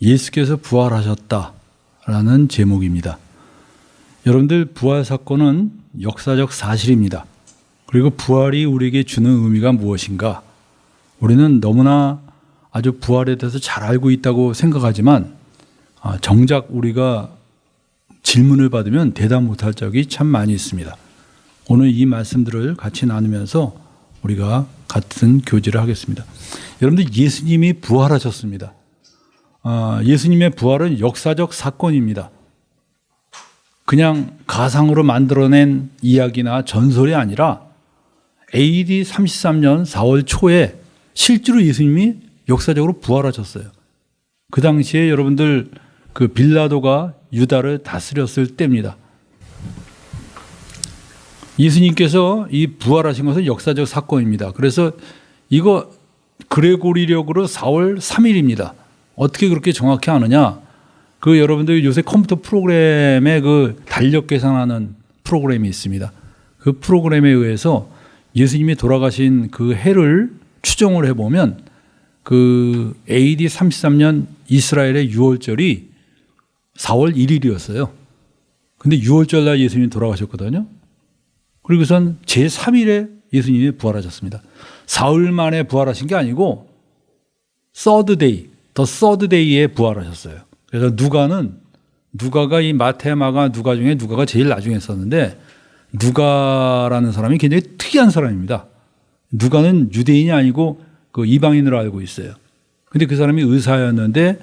예수께서 부활하셨다라는 제목입니다. 여러분들, 부활 사건은 역사적 사실입니다. 그리고 부활이 우리에게 주는 의미가 무엇인가? 우리는 너무나 아주 부활에 대해서 잘 알고 있다고 생각하지만 정작 우리가 질문을 받으면 대답 못할 적이 참 많이 있습니다. 오늘 이 말씀들을 같이 나누면서 우리가 같은 교제를 하겠습니다. 여러분들, 예수님이 부활하셨습니다. 예수님의 부활은 역사적 사건입니다. 그냥 가상으로 만들어낸 이야기나 전설이 아니라 AD 33년 4월 초에 실제로 예수님이 역사적으로 부활하셨어요. 그 당시에 여러분들 그 빌라도가 유다를 다스렸을 때입니다. 예수님께서 이 부활하신 것은 역사적 사건입니다. 그래서 이거 그레고리력으로 4월 3일입니다. 어떻게 그렇게 정확히 아느냐? 그 여러분들 요새 컴퓨터 프로그램에 그 달력 계산하는 프로그램이 있습니다. 그 프로그램에 의해서 예수님이 돌아가신 그 해를 추정을 해보면 그 AD 33년 이스라엘의 6월절이 4월 1일이었어요. 근데 6월절 날 예수님이 돌아가셨거든요. 그리고선 제3일에 예수님이 부활하셨습니다. 사흘 만에 부활하신 게 아니고 서드 데이, 더 서드 데이에 부활하셨어요. 그래서 누가가 이 마태, 마가, 누가 중에 누가가 제일 나중에 썼는데 누가라는 사람이 굉장히 특이한 사람입니다. 누가는 유대인이 아니고 그 이방인으로 알고 있어요. 근데 그 사람이 의사였는데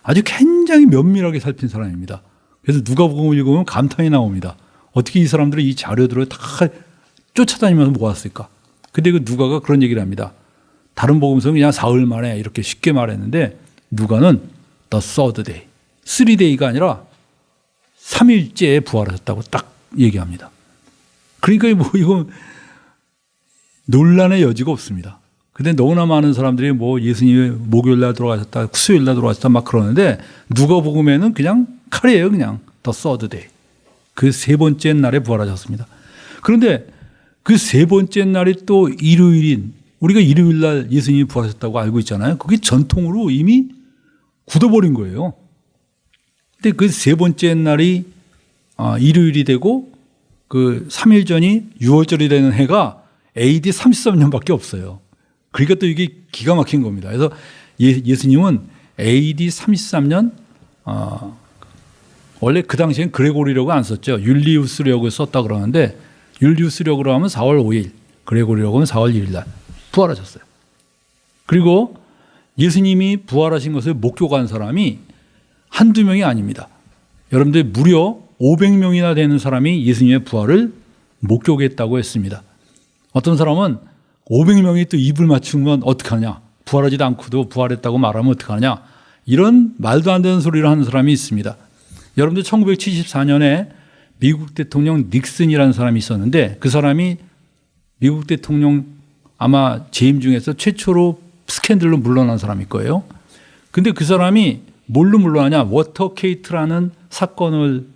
아주 굉장히 면밀하게 살핀 사람입니다. 그래서 누가복음을 읽으면 감탄이 나옵니다. 어떻게 이 사람들이 이 자료들을 다 쫓아다니면서 모았을까? 근데 그 누가가 그런 얘기를 합니다. 다른 복음서는 그냥 사흘 만에 이렇게 쉽게 말했는데 누가는 the third day, 3day가 아니라 3일째에 부활하셨다고 딱 얘기합니다. 그러니까 뭐 이건 논란의 여지가 없습니다. 근데 너무나 많은 사람들이 뭐 예수님이 목요일날 돌아가셨다, 수요일날 돌아가셨다 막 그러는데 누가복음에는 그냥 칼이에요. 그냥 the third day. 그 세 번째 날에 부활하셨습니다. 그런데 그 세 번째 날이 또 일요일인, 우리가 일요일날 예수님이 부활하셨다고 알고 있잖아요. 그게 전통으로 이미 굳어버린 거예요. 근데 그 세 번째 날이 일요일이 되고 그 3일 전이 6월절이 되는 해가 AD 33년밖에 없어요. 그러니까 또 이게 기가 막힌 겁니다. 그래서 예수님은 AD 33년 원래 그 당시엔 그레고리력을 안 썼죠. 율리우스력을 썼다 그러는데 율리우스력으로 하면 4월 5일, 그레고리력은 4월 1일 날 부활하셨어요. 그리고 예수님이 부활하신 것을 목격한 사람이 한두 명이 아닙니다. 여러분들 무려 500명이나 되는 사람이 예수님의 부활을 목격했다고 했습니다. 어떤 사람은 500명이 또 입을 맞추면 어떡하냐, 부활하지도 않고도 부활했다고 말하면 어떡하냐, 이런 말도 안 되는 소리를 하는 사람이 있습니다. 여러분들 1974년에 미국 대통령 닉슨이라는 사람이 있었는데 그 사람이 미국 대통령 아마 재임 중에서 최초로 스캔들로 물러난 사람일 거예요. 근데 그 사람이 뭘로 물러나냐, 워터게이트라는 사건을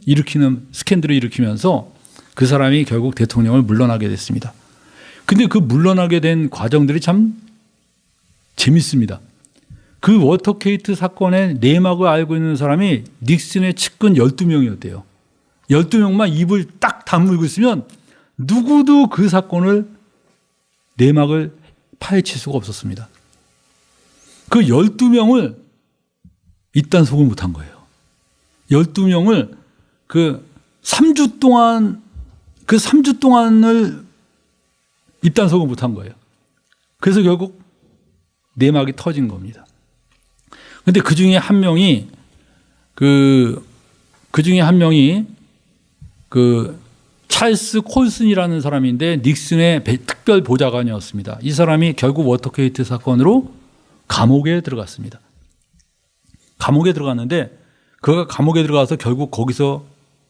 일으키는 스캔들을 일으키면서 그 사람이 결국 대통령을 물러나게 됐습니다. 근데 그 물러나게 된 과정들이 참 재밌습니다. 그 워터게이트 사건의 내막을 알고 있는 사람이 닉슨의 측근 12명이었대요. 12명만 입을 딱 다물고 있으면 누구도 그 사건을 내막을 파헤칠 수가 없었습니다. 그 12명을 입단속을 못한 거예요. 12명을 그 3주 동안을 입단속을 못한 거예요. 그래서 결국 내막이 터진 겁니다. 근데 그 중에 한 명이 찰스 콜슨이라는 사람인데 닉슨의 특별 보좌관이었습니다. 이 사람이 결국 워터게이트 사건으로 감옥에 들어갔습니다. 감옥에 들어갔는데 그가 감옥에 들어가서 결국 거기서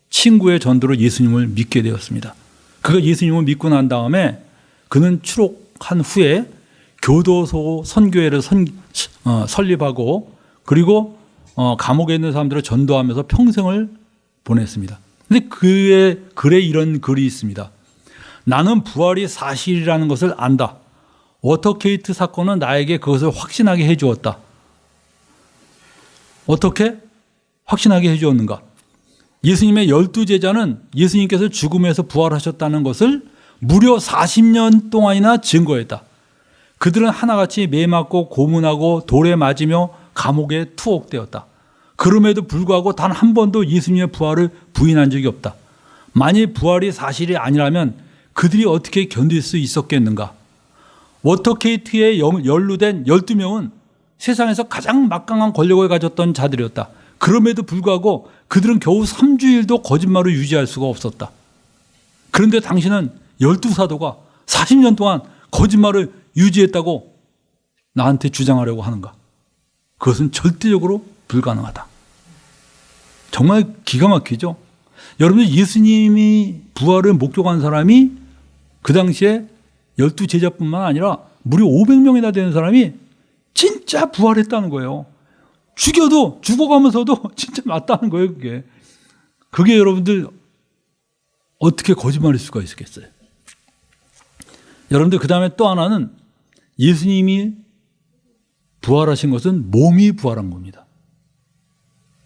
친구의 전도로 예수님을 믿게 되었습니다. 그가 예수님을 믿고 난 다음에 그는 추록한 후에 교도소 선교회를 설립하고 그리고 감옥에 있는 사람들을 전도하면서 평생을 보냈습니다. 근데 그의 글에 이런 글이 있습니다. 나는 부활이 사실이라는 것을 안다. 워터게이트 사건은 나에게 그것을 확신하게 해주었다. 어떻게 확신하게 해주었는가? 예수님의 12제자는 예수님께서 죽음에서 부활하셨다는 것을 무려 40년 동안이나 증거했다. 그들은 하나같이 매 맞고 고문하고 돌에 맞으며 감옥에 투옥되었다. 그럼에도 불구하고 단 한 번도 예수님의 부활을 부인한 적이 없다. 만일 부활이 사실이 아니라면 그들이 어떻게 견딜 수 있었겠는가? 워터게이트에 연루된 12명은 세상에서 가장 막강한 권력을 가졌던 자들이었다. 그럼에도 불구하고 그들은 겨우 3주일도 거짓말을 유지할 수가 없었다. 그런데 당신은 12사도가 40년 동안 거짓말을 유지했다고 나한테 주장하려고 하는가? 그것은 절대적으로 불가능하다. 정말 기가 막히죠? 여러분들, 예수님이 부활을 목격한 사람이 그 당시에 12제자뿐만 아니라 무려 500명이나 되는 사람이 진짜 부활했다는 거예요. 죽어가면서도 진짜 맞다는 거예요, 그게. 그게 여러분들 어떻게 거짓말일 수가 있겠어요? 여러분들, 그 다음에 또 하나는 예수님이 부활하신 것은 몸이 부활한 겁니다.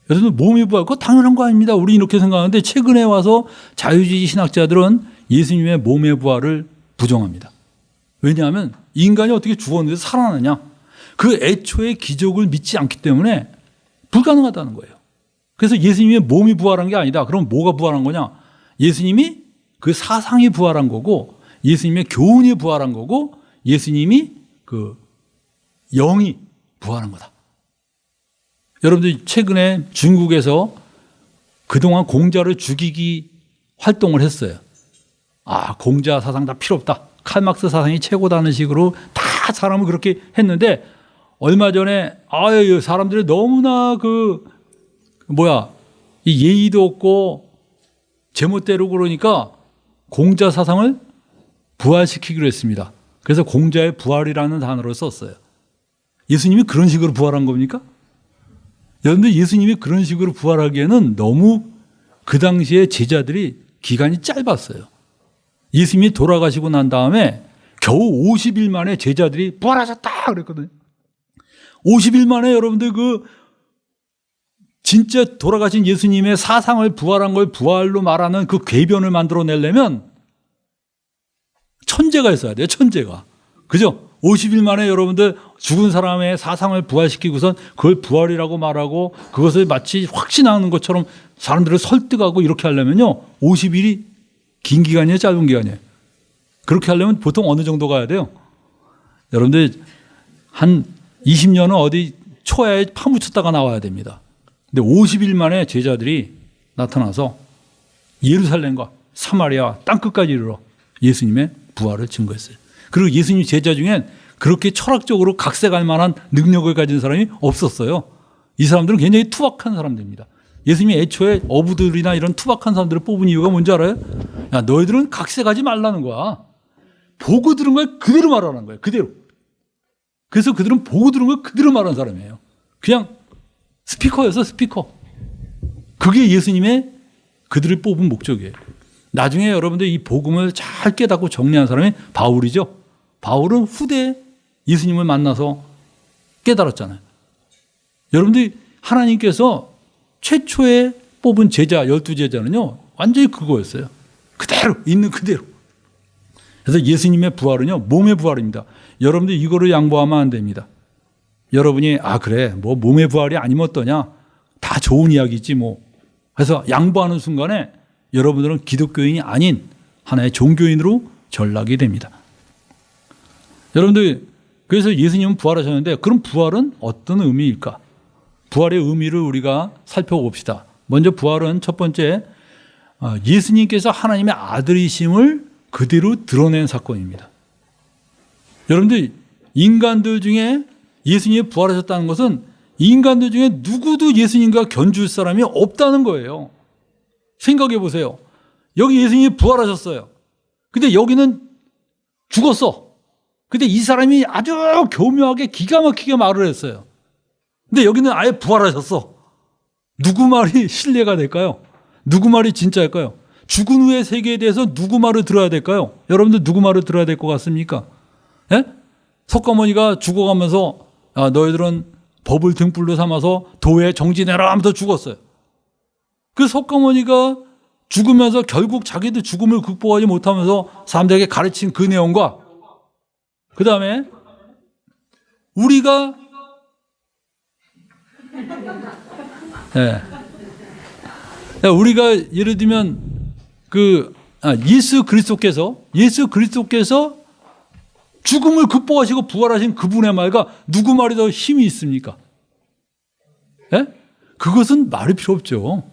여러분, 몸이 부활, 그거 당연한 거 아닙니다. 우리 이렇게 생각하는데 최근에 와서 자유주의 신학자들은 예수님의 몸의 부활을 부정합니다. 왜냐하면 인간이 어떻게 죽었는데 살아나냐? 그 애초에 기적을 믿지 않기 때문에 불가능하다는 거예요. 그래서 예수님의 몸이 부활한 게 아니다. 그럼 뭐가 부활한 거냐? 예수님이 그 사상이 부활한 거고, 예수님의 교훈이 부활한 거고, 예수님이 그 영이 부활한 거다. 여러분들, 최근에 중국에서 그동안 공자를 죽이기 활동을 했어요. 공자 사상 다 필요 없다. 칼막스 사상이 최고다는 식으로 다 사람을 그렇게 했는데, 얼마 전에 사람들이 너무나 이 예의도 없고 제멋대로 그러니까 공자 사상을 부활시키기로 했습니다. 그래서 공자의 부활이라는 단어를 썼어요. 예수님이 그런 식으로 부활한 겁니까? 그런데 예수님이 그런 식으로 부활하기에는 너무 그 당시에 제자들이 기간이 짧았어요. 예수님이 돌아가시고 난 다음에 겨우 50일 만에 제자들이 부활하셨다 그랬거든요. 50일 만에 여러분들 진짜 돌아가신 예수님의 사상을 부활한 걸 부활로 말하는 그 궤변을 만들어내려면 천재가 있어야 돼요. 천재가. 그죠? 50일 만에 여러분들 죽은 사람의 사상을 부활시키고선 그걸 부활이라고 말하고 그것을 마치 확신하는 것처럼 사람들을 설득하고 이렇게 하려면요, 50일이 긴 기간이에요, 짧은 기간이에요? 그렇게 하려면 보통 어느 정도 가야 돼요? 여러분들, 한 20년은 어디 초야에 파묻혔다가 나와야 됩니다. 근데 50일 만에 제자들이 나타나서 예루살렘과 사마리아 땅끝까지 이르러 예수님의 부활을 증거했어요. 그리고 예수님 제자 중엔 그렇게 철학적으로 각색할 만한 능력을 가진 사람이 없었어요. 이 사람들은 굉장히 투박한 사람들입니다. 예수님이 애초에 어부들이나 이런 투박한 사람들을 뽑은 이유가 뭔지 알아요? 야, 너희들은 각색하지 말라는 거야. 보고 들은 걸 그대로 말하는 거예요. 그대로. 그래서 그들은 보고 들은 걸 그대로 말하는 사람이에요. 그냥 스피커였어, 스피커. 그게 예수님의 그들을 뽑은 목적이에요. 나중에 여러분들 이 복음을 잘 깨닫고 정리한 사람이 바울이죠. 바울은 후대 예수님을 만나서 깨달았잖아요. 여러분들, 하나님께서 최초에 뽑은 제자, 12제자는요, 완전히 그거였어요. 그대로, 있는 그대로. 그래서 예수님의 부활은요, 몸의 부활입니다. 여러분들 이거를 양보하면 안 됩니다. 여러분이, 그래, 뭐 몸의 부활이 아니면 어떠냐? 다 좋은 이야기지 뭐. 그래서 양보하는 순간에 여러분들은 기독교인이 아닌 하나의 종교인으로 전락이 됩니다. 여러분들, 그래서 예수님은 부활하셨는데, 그럼 부활은 어떤 의미일까? 부활의 의미를 우리가 살펴봅시다. 먼저 부활은 첫 번째, 예수님께서 하나님의 아들이심을 그대로 드러낸 사건입니다. 여러분들, 인간들 중에 예수님이 부활하셨다는 것은 인간들 중에 누구도 예수님과 견줄 사람이 없다는 거예요. 생각해 보세요. 여기 예수님이 부활하셨어요. 근데 여기는 죽었어. 근데 이 사람이 아주 교묘하게 기가 막히게 말을 했어요. 근데 여기는 아예 부활하셨어. 누구 말이 신뢰가 될까요? 누구 말이 진짜일까요? 죽은 후의 세계에 대해서 누구 말을 들어야 될까요? 여러분들 누구 말을 들어야 될 것 같습니까? 예? 석가모니가 죽어가면서 너희들은 법을 등불로 삼아서 도에 정진해라 하면서 죽었어요. 그 석가모니가 죽으면서 결국 자기도 죽음을 극복하지 못하면서 사람들에게 가르친 그 내용과 그 다음에 우리가 우리가 예를 들면 예수 그리스도께서 죽음을 극복하시고 부활하신 그분의 말과 누구 말이 더 힘이 있습니까? 예? 그것은 말이 필요 없죠.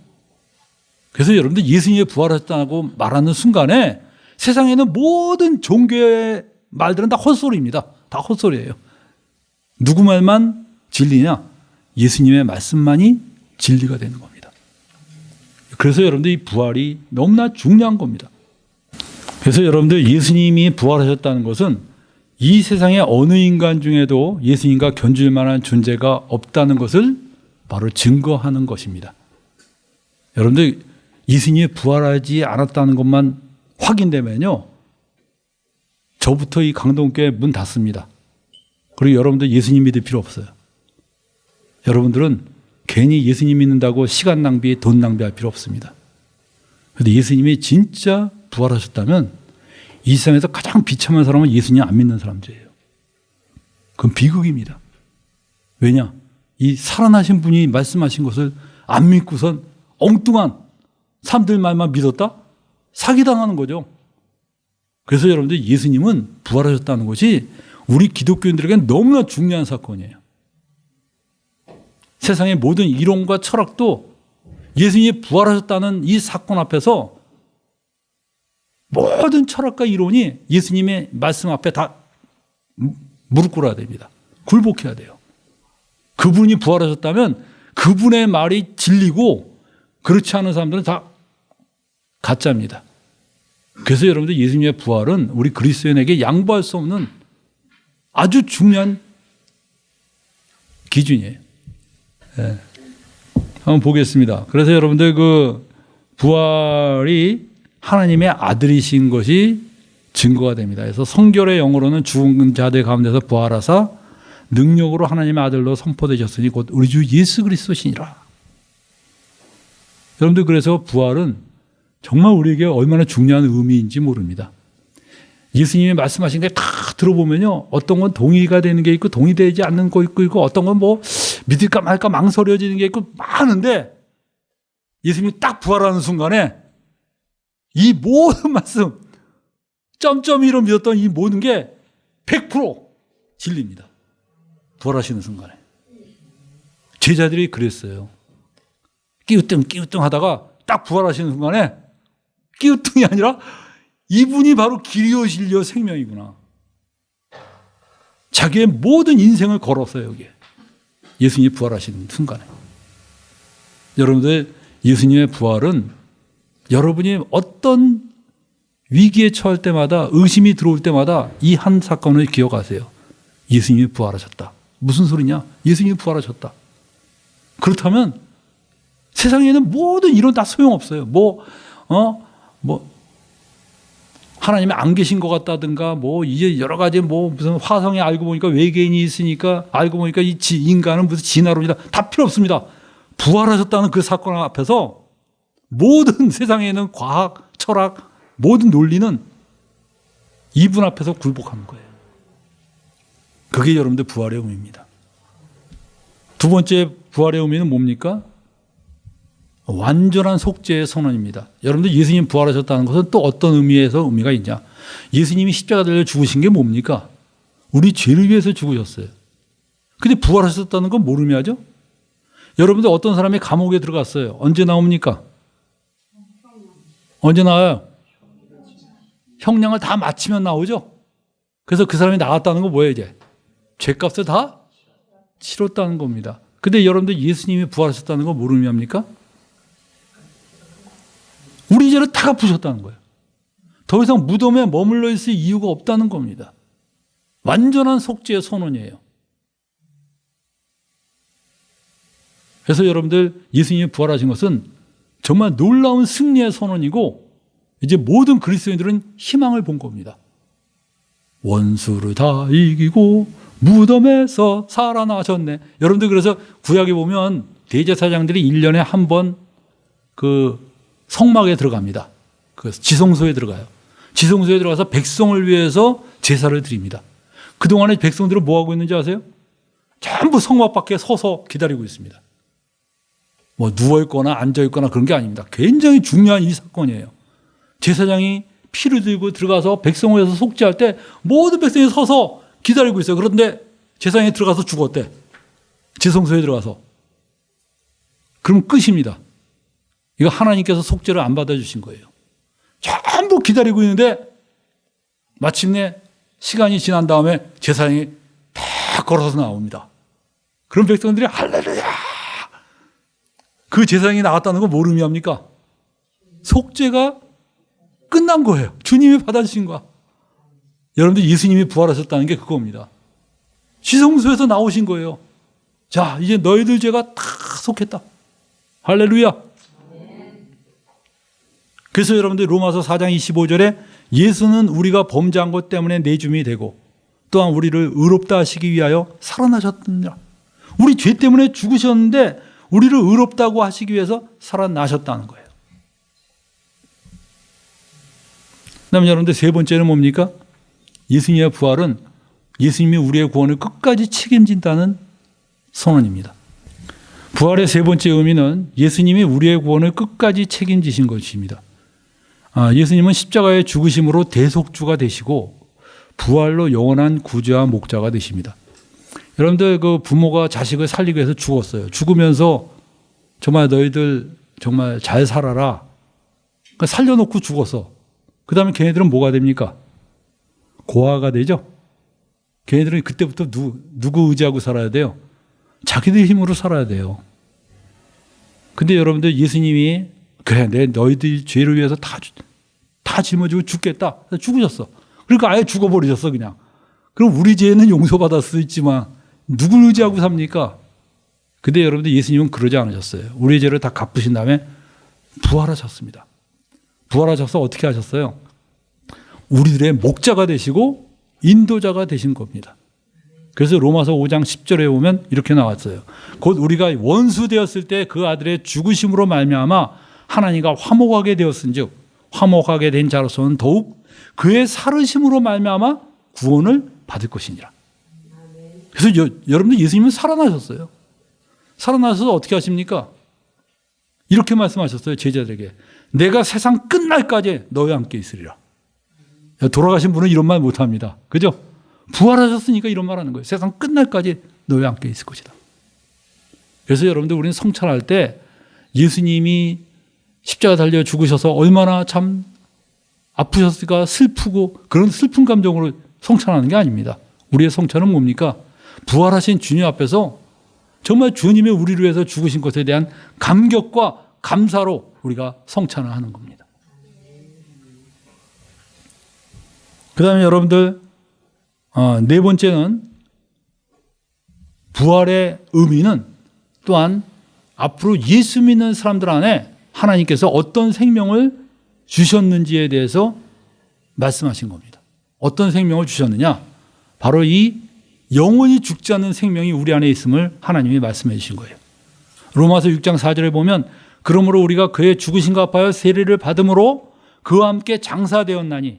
그래서 여러분들 예수님이 부활하셨다고 말하는 순간에 세상에는 모든 종교의 말들은 다 헛소리입니다. 다 헛소리예요. 누구 말만 진리냐? 예수님의 말씀만이 진리가 되는 겁니다. 그래서 여러분들 이 부활이 너무나 중요한 겁니다. 그래서 여러분들 예수님이 부활하셨다는 것은 이 세상의 어느 인간 중에도 예수님과 견줄 만한 존재가 없다는 것을 바로 증거하는 것입니다. 여러분들 예수님이 부활하지 않았다는 것만 확인되면요, 저부터 이 강동교회 문 닫습니다. 그리고 여러분들 예수님 믿을 필요 없어요. 여러분들은 괜히 예수님 믿는다고 시간 낭비, 돈 낭비할 필요 없습니다. 그런데 예수님이 진짜 부활하셨다면 이 세상에서 가장 비참한 사람은 예수님 안 믿는 사람들이에요. 그건 비극입니다. 왜냐? 이 살아나신 분이 말씀하신 것을 안 믿고선 엉뚱한 사람들 말만 믿었다? 사기당하는 거죠. 그래서 여러분들 예수님은 부활하셨다는 것이 우리 기독교인들에게는 너무나 중요한 사건이에요. 세상의 모든 이론과 철학도 예수님이 부활하셨다는 이 사건 앞에서 모든 철학과 이론이 예수님의 말씀 앞에 다 무릎 꿇어야 됩니다. 굴복해야 돼요. 그분이 부활하셨다면 그분의 말이 진리고 그렇지 않은 사람들은 다 가짜입니다. 그래서 여러분들 예수님의 부활은 우리 그리스도인에게 양보할 수 없는 아주 중요한 기준이에요. 네. 한번 보겠습니다. 그래서 여러분들 그 부활이 하나님의 아들이신 것이 증거가 됩니다. 그래서 성결의 영어로는 죽은 자들 가운데서 부활하사 능력으로 하나님의 아들로 선포되셨으니 곧 우리 주 예수 그리스도시니라. 여러분들 그래서 부활은 정말 우리에게 얼마나 중요한 의미인지 모릅니다. 예수님이 말씀하신 게 다 들어보면요, 어떤 건 동의가 되는 게 있고 동의되지 않는 거 있고 어떤 건 뭐 믿을까 말까 망설여지는 게 있고 많은데 예수님이 딱 부활하는 순간에 이 모든 말씀 점점이로 믿었던 이 모든 게 100% 진리입니다. 부활하시는 순간에. 제자들이 그랬어요. 끼우뚱 하다가 딱 부활하시는 순간에 끼우뚱이 아니라 이분이 바로 길이요 진리요 생명이구나. 자기의 모든 인생을 걸었어요. 여기에. 예수님이 부활하시는 순간에. 여러분들 예수님의 부활은 여러분이 어떤 위기에 처할 때마다 의심이 들어올 때마다 이 한 사건을 기억하세요. 예수님이 부활하셨다. 무슨 소리냐? 예수님이 부활하셨다. 그렇다면 세상에는 모든 이론 다 소용없어요. 하나님이 안 계신 것 같다든가, 이제 여러 가지 무슨 화성에 알고 보니까 외계인이 있으니까 알고 보니까 이 인간은 무슨 진화론이다. 다 필요 없습니다. 부활하셨다는 그 사건 앞에서 모든 세상에 있는 과학, 철학, 모든 논리는 이분 앞에서 굴복하는 거예요. 그게 여러분들 부활의 의미입니다. 두 번째 부활의 의미는 뭡니까? 완전한 속죄의 선언입니다. 여러분들 예수님 부활하셨다는 것은 또 어떤 의미에서 의미가 있냐? 예수님이 십자가 달려 죽으신 게 뭡니까? 우리 죄를 위해서 죽으셨어요. 근데 부활하셨다는 건 뭘 의미하죠? 여러분들 어떤 사람이 감옥에 들어갔어요. 언제 나옵니까? 언제 나와요? 형량을 다 마치면 나오죠? 그래서 그 사람이 나왔다는 건 뭐예요, 이제? 죄값을 다 치렀다는 겁니다. 근데 여러분들 예수님이 부활하셨다는 건 뭘 의미합니까? 우리 죄를 다 갚으셨다는 거예요. 더 이상 무덤에 머물러 있을 이유가 없다는 겁니다. 완전한 속죄의 선언이에요. 그래서 여러분들 예수님이 부활하신 것은 정말 놀라운 승리의 선언이고 이제 모든 그리스도인들은 희망을 본 겁니다. 원수를 다 이기고 무덤에서 살아나셨네. 여러분들 그래서 구약에 보면 대제사장들이 1년에 한 번 그 성막에 들어갑니다. 그 지성소에 들어가요. 지성소에 들어가서 백성을 위해서 제사를 드립니다. 그동안에 백성들은 뭐 하고 있는지 아세요? 전부 성막 밖에 서서 기다리고 있습니다. 뭐 누워있거나 앉아있거나 그런 게 아닙니다. 굉장히 중요한 이 사건이에요. 제사장이 피를 들고 들어가서 백성을 위해서 속죄할 때 모든 백성이 서서 기다리고 있어요. 그런데 제사장이 들어가서 죽었대. 지성소에 들어가서. 그럼 끝입니다. 이거 하나님께서 속죄를 안 받아주신 거예요. 전부 기다리고 있는데 마침내 시간이 지난 다음에 제사장이 다 걸어서 나옵니다. 그럼 백성들이 할렐루야! 그 제사장이 나왔다는 건 뭘 의미합니까? 속죄가 끝난 거예요. 주님이 받아주신 거야. 여러분들 예수님이 부활하셨다는 게 그겁니다. 지성소에서 나오신 거예요. 자, 이제 너희들 죄가 다 속했다. 할렐루야. 그래서 여러분들 로마서 4장 25절에 예수는 우리가 범죄한 것 때문에 내줌이 되고 또한 우리를 의롭다 하시기 위하여 살아나셨느니라. 우리 죄 때문에 죽으셨는데 우리를 의롭다고 하시기 위해서 살아나셨다는 거예요. 그다음에 여러분들 세 번째는 뭡니까? 예수님의 부활은 예수님이 우리의 구원을 끝까지 책임진다는 선언입니다. 부활의 세 번째 의미는 예수님이 우리의 구원을 끝까지 책임지신 것입니다. 예수님은 십자가의 죽으심으로 대속주가 되시고 부활로 영원한 구주와 목자가 되십니다. 여러분들 그 부모가 자식을 살리기 위해서 죽었어요. 죽으면서 정말 너희들 정말 잘 살아라. 그러니까 살려놓고 죽었어. 그 다음에 걔네들은 뭐가 됩니까? 고아가 되죠. 걔네들은 그때부터 누구 의지하고 살아야 돼요? 자기들 힘으로 살아야 돼요. 근데 여러분들 예수님이 그래 너희들 죄를 위해서 다 짊어지고 죽겠다. 죽으셨어. 그러니까 아예 죽어버리셨어 그냥. 그럼 우리 죄는 용서받을 수 있지만 누굴 의지하고 삽니까? 근데 여러분들 예수님은 그러지 않으셨어요. 우리의 죄를 다 갚으신 다음에 부활하셨습니다. 부활하셔서 어떻게 하셨어요? 우리들의 목자가 되시고 인도자가 되신 겁니다. 그래서 로마서 5장 10절에 보면 이렇게 나왔어요. 곧 우리가 원수 되었을 때 그 아들의 죽으심으로 말미암아 하나님과 화목하게 되었은즉 화목하게 된 자로서는 더욱 그의 살으심으로 말미암아 구원을 받을 것이니라. 그래서 여러분들 예수님은 살아나셨어요. 살아나셔서 어떻게 하십니까? 이렇게 말씀하셨어요. 제자들에게. 내가 세상 끝날까지 너희와 함께 있으리라. 돌아가신 분은 이런 말 못합니다. 그죠? 부활하셨으니까 이런 말 하는 거예요. 세상 끝날까지 너희와 함께 있을 것이다. 그래서 여러분들 우리는 성찬할 때 예수님이 십자가 달려 죽으셔서 얼마나 참 아프셨을까 슬프고 그런 슬픈 감정으로 성찬하는 게 아닙니다. 우리의 성찬은 뭡니까? 부활하신 주님 앞에서 정말 주님이 우리를 위해서 죽으신 것에 대한 감격과 감사로 우리가 성찬을 하는 겁니다. 그 다음에 여러분들 네 번째는 부활의 의미는 또한 앞으로 예수 믿는 사람들 안에 하나님께서 어떤 생명을 주셨는지에 대해서 말씀하신 겁니다. 어떤 생명을 주셨느냐? 바로 이 영원히 죽지 않는 생명이 우리 안에 있음을 하나님이 말씀해 주신 거예요. 로마서 6장 4절에 보면 그러므로 우리가 그의 죽으심과 합하여 세례를 받음으로 그와 함께 장사되었나니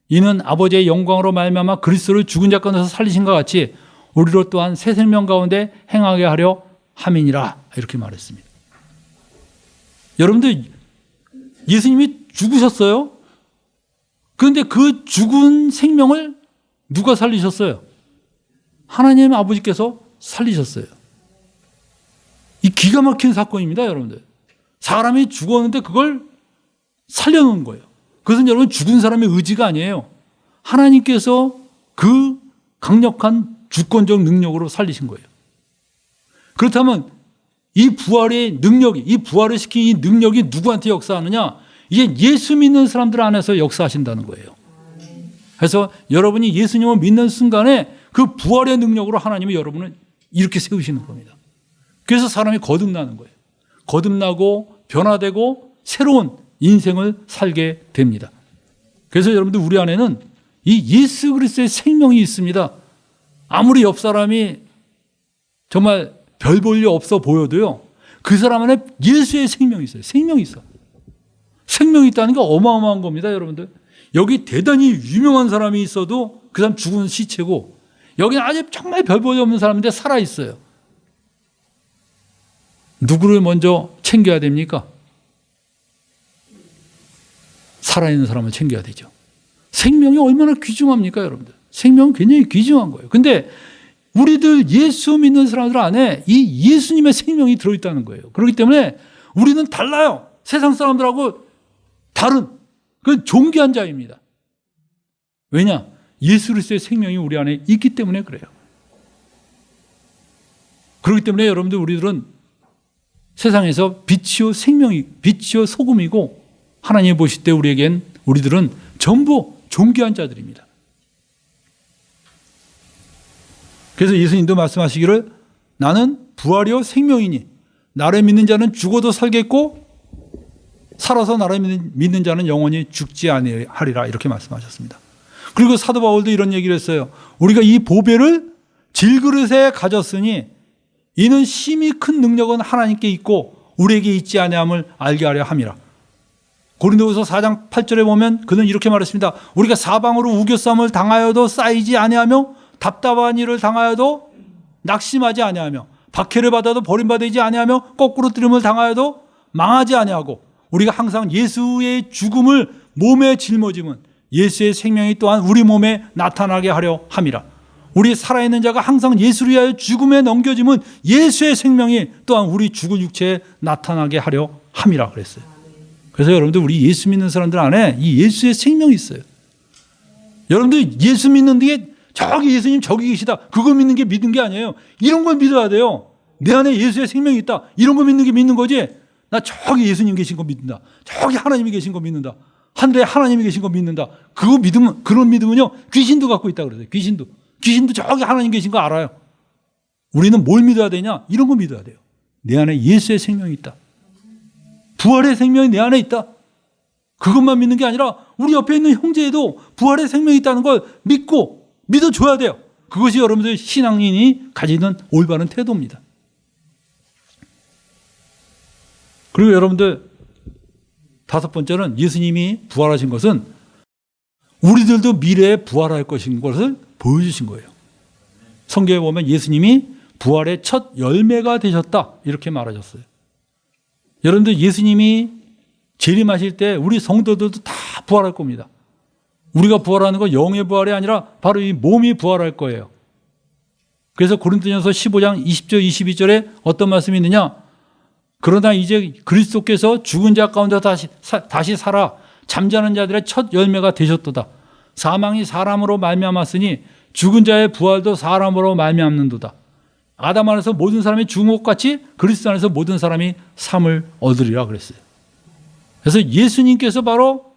이는 아버지의 영광으로 말미암아 그리스도를 죽은 자 가운데서 살리신과 같이 우리로 또한 새 생명 가운데 행하게 하려 함이니라 이렇게 말했습니다. 여러분들 예수님이 죽으셨어요. 그런데 그 죽은 생명을 누가 살리셨어요? 하나님 아버지께서 살리셨어요. 이 기가 막힌 사건입니다, 여러분들. 사람이 죽었는데 그걸 살려놓은 거예요. 그것은 여러분 죽은 사람의 의지가 아니에요. 하나님께서 그 강력한 주권적 능력으로 살리신 거예요. 그렇다면 이 부활의 능력이, 이 부활을 시킨 이 능력이 누구한테 역사하느냐? 이게 예수 믿는 사람들 안에서 역사하신다는 거예요. 그래서 여러분이 예수님을 믿는 순간에 그 부활의 능력으로 하나님이 여러분을 이렇게 세우시는 겁니다. 그래서 사람이 거듭나는 거예요. 거듭나고 변화되고 새로운 인생을 살게 됩니다. 그래서 여러분들 우리 안에는 이 예수 그리스도의 생명이 있습니다. 아무리 옆 사람이 정말 별 볼 일 없어 보여도요, 그 사람 안에 예수의 생명이 있어요. 생명이 있어. 생명이 있다는 게 어마어마한 겁니다, 여러분들. 여기 대단히 유명한 사람이 있어도 그 사람 죽은 시체고, 여기는 아주 정말 별 볼 일 없는 사람인데 살아있어요. 누구를 먼저 챙겨야 됩니까? 살아있는 사람을 챙겨야 되죠. 생명이 얼마나 귀중합니까, 여러분들? 생명은 굉장히 귀중한 거예요. 근데 우리들 예수 믿는 사람들 안에 이 예수님의 생명이 들어있다는 거예요. 그렇기 때문에 우리는 달라요. 세상 사람들하고 다른 그 존귀한 자입니다. 왜냐? 예수 그리스도의 생명이 우리 안에 있기 때문에 그래요. 그렇기 때문에 여러분들, 우리들은 세상에서 빛이요 생명이, 빛이요 소금이고, 하나님이 보실 때 우리들은 전부 존귀한 자들입니다. 그래서 예수님도 말씀하시기를 나는 부활이요 생명이니 나를 믿는 자는 죽어도 살겠고 살아서 나를 믿는 자는 영원히 죽지 아니하리라, 이렇게 말씀하셨습니다. 그리고 사도 바울도 이런 얘기를 했어요. 우리가 이 보배를 질그릇에 가졌으니 이는 심히 큰 능력은 하나님께 있고 우리에게 있지 아니함을 알게 하려 함이라. 고린도후서 4장 8절에 보면 그는 이렇게 말했습니다. 우리가 사방으로 우겨쌈을 당하여도 쌓이지 아니하며 답답한 일을 당하여도 낙심하지 아니하며 박해를 받아도 버림받지 아니하며 거꾸로 뜨림을 당하여도 망하지 아니하고 우리가 항상 예수의 죽음을 몸에 짊어짐은 예수의 생명이 또한 우리 몸에 나타나게 하려 함이라. 우리 살아있는 자가 항상 예수를 위하여 죽음에 넘겨짐은 예수의 생명이 또한 우리 죽을 육체에 나타나게 하려 함이라 그랬어요. 그래서 여러분들, 우리 예수 믿는 사람들 안에 이 예수의 생명이 있어요. 여러분들 예수 믿는 게 저기 예수님 저기 계시다, 그거 믿는 게 믿는 게 아니에요. 이런 걸 믿어야 돼요. 내 안에 예수의 생명이 있다, 이런 거 믿는 게 믿는 거지. 나 저기 예수님 계신 거 믿는다, 저기 하나님이 계신 거 믿는다, 하늘에 하나님이 계신 거 믿는다, 그거 믿으면, 그런 믿음은요 귀신도 갖고 있다 그러세요. 귀신도 저기 하나님 계신 거 알아요. 우리는 뭘 믿어야 되냐? 이런 거 믿어야 돼요. 내 안에 예수의 생명이 있다, 부활의 생명이 내 안에 있다. 그것만 믿는 게 아니라 우리 옆에 있는 형제에도 부활의 생명이 있다는 걸 믿어줘야 돼요. 그것이 여러분들 신앙인이 가지는 올바른 태도입니다. 그리고 여러분들, 다섯 번째는 예수님이 부활하신 것은 우리들도 미래에 부활할 것인 것을 보여주신 거예요. 성경에 보면 예수님이 부활의 첫 열매가 되셨다, 이렇게 말하셨어요. 여러분들, 예수님이 재림하실 때 우리 성도들도 다 부활할 겁니다. 우리가 부활하는 건 영의 부활이 아니라 바로 이 몸이 부활할 거예요. 그래서 고린도전서 15장 20절 22절에 어떤 말씀이 있느냐? 그러나 이제 그리스도께서 죽은 자 가운데 다시 살아 잠자는 자들의 첫 열매가 되셨도다. 사망이 사람으로 말미암았으니 죽은 자의 부활도 사람으로 말미암는도다. 아담 안에서 모든 사람이 죽은 것 같이 그리스도 안에서 모든 사람이 삶을 얻으리라 그랬어요. 그래서 예수님께서 바로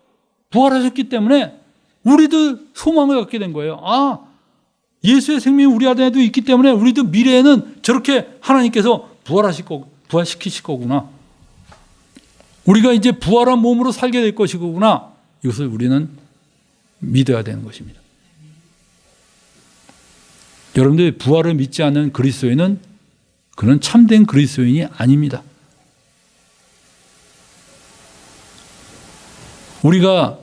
부활하셨기 때문에 우리도 소망을 갖게 된 거예요. 아, 예수의 생명이 우리 안에도 있기 때문에 우리도 미래에는 저렇게 하나님께서 부활시키실 거구나. 우리가 이제 부활한 몸으로 살게 될 것이구나. 이것을 우리는 믿어야 되는 것입니다. 여러분들, 부활을 믿지 않는 그리스도인은 그는 참된 그리스도인이 아닙니다. 우리가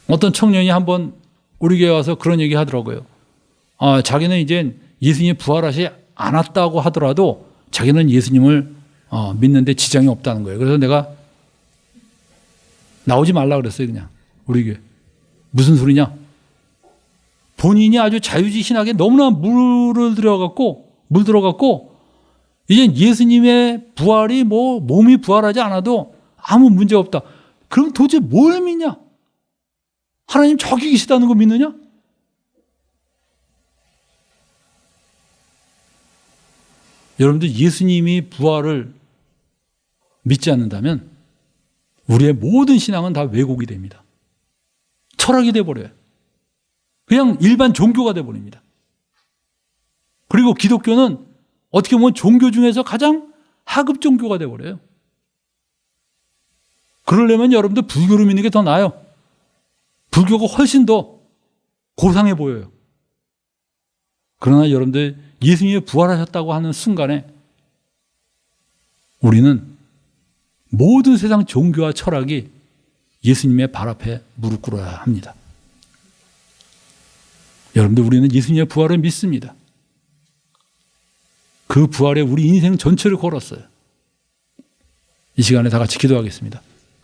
어떤 청년이 한번 우리 교회 와서 그런 얘기 하더라고요. 자기는 이제 예수님이 부활하지 않았다고 하더라도 자기는 예수님을 믿는데 지장이 없다는 거예요. 그래서 내가 나오지 말라 그랬어요. 그냥 우리 교회. 무슨 소리냐? 본인이 아주 자유지신하게 너무나 물들어갖고 이제 예수님의 부활이 몸이 부활하지 않아도 아무 문제 없다. 그럼 도대체 뭘 믿냐? 하나님 저기 계시다는 거 믿느냐? 여러분들, 예수님이 부활을 믿지 않는다면 우리의 모든 신앙은 다 왜곡이 됩니다. 철학이 돼버려요. 그냥 일반 종교가 돼버립니다. 그리고 기독교는 어떻게 보면 종교 중에서 가장 하급 종교가 돼버려요. 그러려면 여러분들 불교를 믿는 게 더 나아요. 불교가 훨씬 더 고상해 보여요. 그러나 여러분들 예수님이 부활하셨다고 하는 순간에 우리는 모든 세상 종교와 철학이 예수님의 발 앞에 무릎 꿇어야 합니다. 여러분들 우리는 예수님의 부활을 믿습니다. 그 부활에 우리 인생 전체를 걸었어요. 이 시간에 다 같이 기도하겠습니다.